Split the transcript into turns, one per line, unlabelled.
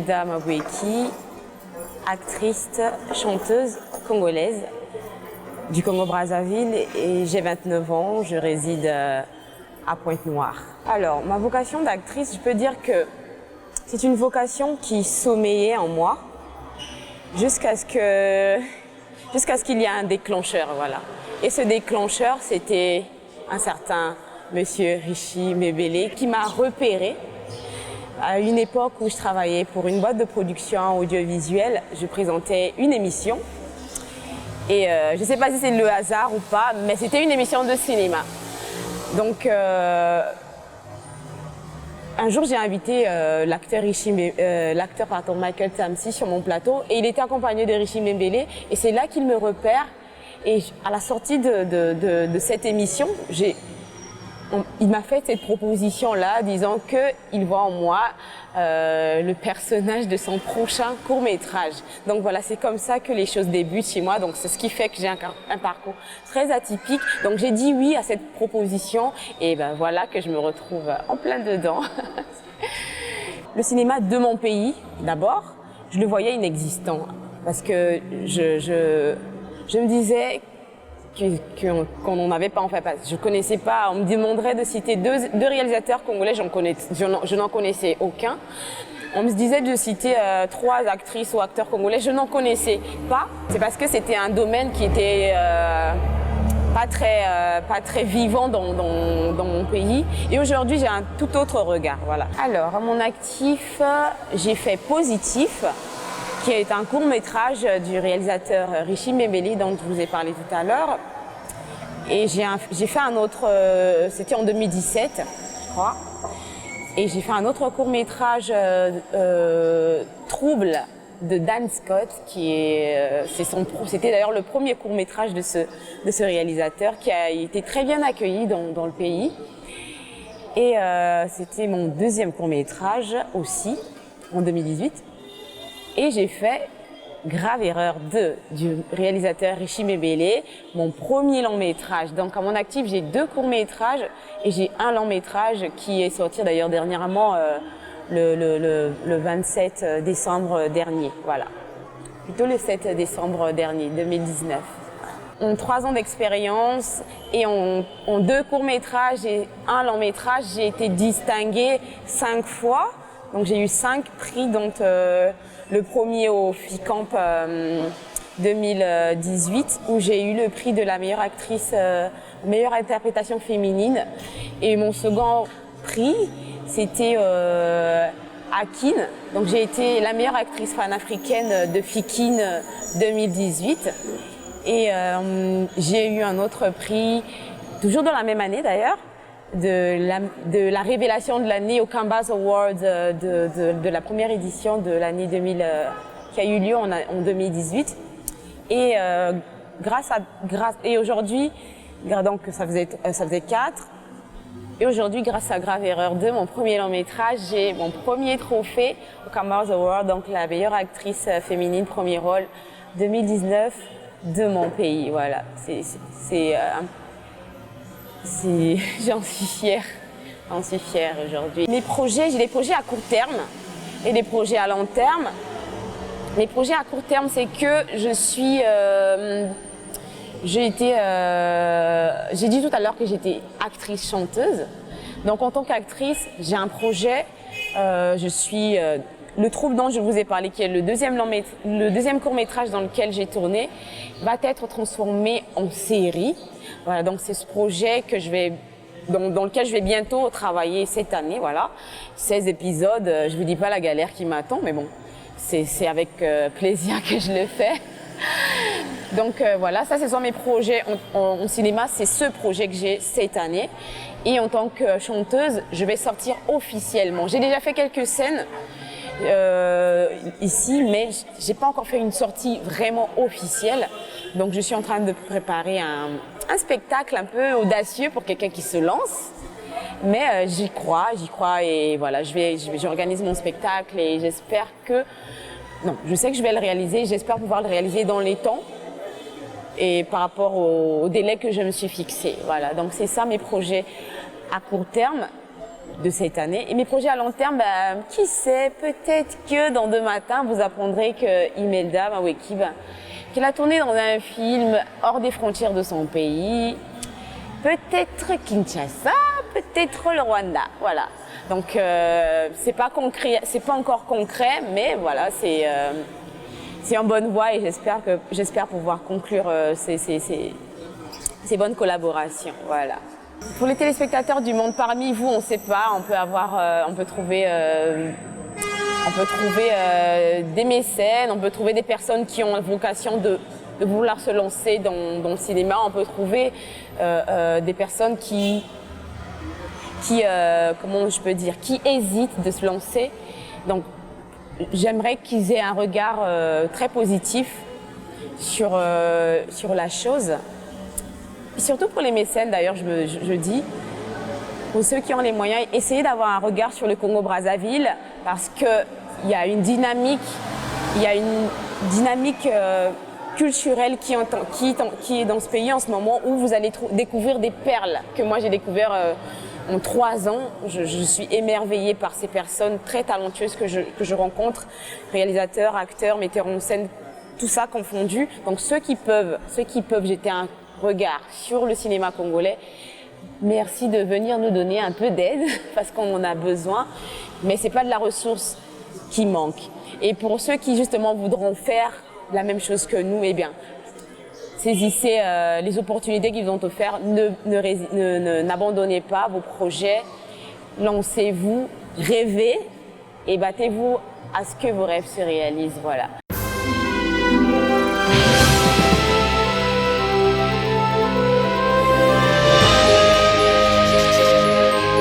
Linda Mabweki, actrice, chanteuse congolaise du Congo-Brazzaville et j'ai 29 ans, je réside à Pointe-Noire. Alors, ma vocation d'actrice, je peux dire que c'est une vocation qui sommeillait en moi jusqu'à ce qu'il y ait un déclencheur, voilà. Et ce déclencheur, c'était un certain monsieur Richie Mebele qui m'a repérée. À une époque où je travaillais pour une boîte de production audiovisuelle, je présentais une émission. Et je ne sais pas si c'est le hasard ou pas, mais c'était une émission de cinéma. Donc, un jour, j'ai invité l'acteur Michael Tamsi sur mon plateau et il était accompagné de Richie Mebele et c'est là qu'il me repère. Et à la sortie de cette émission, il m'a fait cette proposition-là, disant qu'il voit en moi le personnage de son prochain court-métrage. Donc voilà, c'est comme ça que les choses débutent chez moi. Donc c'est ce qui fait que j'ai un parcours très atypique. Donc j'ai dit oui à cette proposition et ben voilà que je me retrouve en plein dedans. Le cinéma de mon pays, d'abord, je le voyais inexistant parce que je me disais qu'on n'en avait pas en fait. Je connaissais pas, on me demanderait de citer deux réalisateurs congolais, je n'en connaissais aucun. On me disait de citer 3 actrices ou acteurs congolais, je n'en connaissais pas. C'est parce que c'était un domaine qui était pas très vivant dans mon pays. Et aujourd'hui, j'ai un tout autre regard. Voilà. Alors, à mon actif, j'ai fait Positif, qui est un court-métrage du réalisateur Richie Mebele dont je vous ai parlé tout à l'heure. Et j'ai fait un autre, c'était en 2017, je crois. Et j'ai fait un autre court-métrage Trouble de Dan Scott, c'était d'ailleurs le premier court-métrage de ce réalisateur qui a été très bien accueilli dans le pays. Et c'était mon deuxième court-métrage aussi, en 2018. Et j'ai fait Grave Erreur 2 du réalisateur Richie Mebele, mon premier long-métrage. Donc à mon actif, j'ai 2 courts-métrages et j'ai un long-métrage qui est sorti d'ailleurs dernièrement le 27 décembre dernier. Voilà. Plutôt le 7 décembre dernier, 2019. En 3 ans d'expérience et en 2 courts-métrages et un long-métrage, j'ai été distinguée 5 fois. Donc j'ai eu 5 prix, donc le premier au FICAMP 2018 où j'ai eu le prix de la meilleure actrice, meilleure interprétation féminine. Et mon second prix, c'était Akin. Donc j'ai été la meilleure actrice panafricaine de FIKIN 2018. Et j'ai eu un autre prix, toujours dans la même année d'ailleurs, de la révélation de l'année au Cambas Awards de la première édition de l'année 2000 qui a eu lieu en 2018 et et aujourd'hui donc ça faisait 4 et aujourd'hui grâce à Grave Erreur 2 mon premier long métrage j'ai mon premier trophée au Cambas Awards donc la meilleure actrice féminine premier rôle 2019 de mon pays voilà j'en suis fière aujourd'hui. J'ai des projets à court terme et des projets à long terme. Les projets à court terme, c'est que j'ai dit tout à l'heure que j'étais actrice-chanteuse. Donc en tant qu'actrice, j'ai un projet, le Trouble dont je vous ai parlé, qui est le deuxième court-métrage dans lequel j'ai tourné, va être transformé en série. Voilà, donc c'est ce projet dans lequel je vais bientôt travailler cette année, voilà. 16 épisodes, je ne vous dis pas la galère qui m'attend, mais bon, c'est avec plaisir que je le fais. Donc voilà, ça ce sont mes projets en cinéma, c'est ce projet que j'ai cette année. Et en tant que chanteuse, je vais sortir officiellement. J'ai déjà fait quelques scènes ici, mais j'ai pas encore fait une sortie vraiment officielle. Donc je suis en train de préparer un spectacle un peu audacieux pour quelqu'un qui se lance. Mais j'y crois et voilà, j'organise mon spectacle et j'espère que... Non, je sais que je vais le réaliser, j'espère pouvoir le réaliser dans les temps et par rapport au délai que je me suis fixé. Voilà, donc c'est ça mes projets à court terme. de cette année. Et mes projets à long terme, qui sait, peut-être que dans 2 matins, vous apprendrez que Imelda Maweki, qu'elle a tourné dans un film hors des frontières de son pays, peut-être Kinshasa, peut-être le Rwanda, voilà. Donc c'est pas concret, c'est pas encore concret, mais voilà, c'est en bonne voie et j'espère pouvoir conclure ces bonnes collaborations, voilà. Pour les téléspectateurs du monde, parmi vous, on ne sait pas, on peut trouver des mécènes, on peut trouver des personnes qui ont vocation de vouloir se lancer dans le cinéma, on peut trouver des personnes qui comment je peux dire, qui hésitent de se lancer. Donc, j'aimerais qu'ils aient un regard très positif sur la chose. Et surtout pour les mécènes, d'ailleurs, je dis, pour ceux qui ont les moyens, essayez d'avoir un regard sur le Congo-Brazzaville parce qu'il y a une dynamique, culturelle qui est dans ce pays en ce moment où vous allez découvrir des perles que moi j'ai découvert en 3 ans. Je suis émerveillée par ces personnes très talentueuses que je rencontre, réalisateurs, acteurs, metteurs en scène, tout ça confondu. Donc ceux qui peuvent jeter un regard sur le cinéma congolais, merci de venir nous donner un peu d'aide parce qu'on en a besoin, mais c'est pas de la ressource qui manque. Et pour ceux qui justement voudront faire la même chose que nous, eh bien, saisissez les opportunités qu'ils ont offertes, n'abandonnez pas vos projets, lancez-vous, rêvez et battez-vous à ce que vos rêves se réalisent, voilà.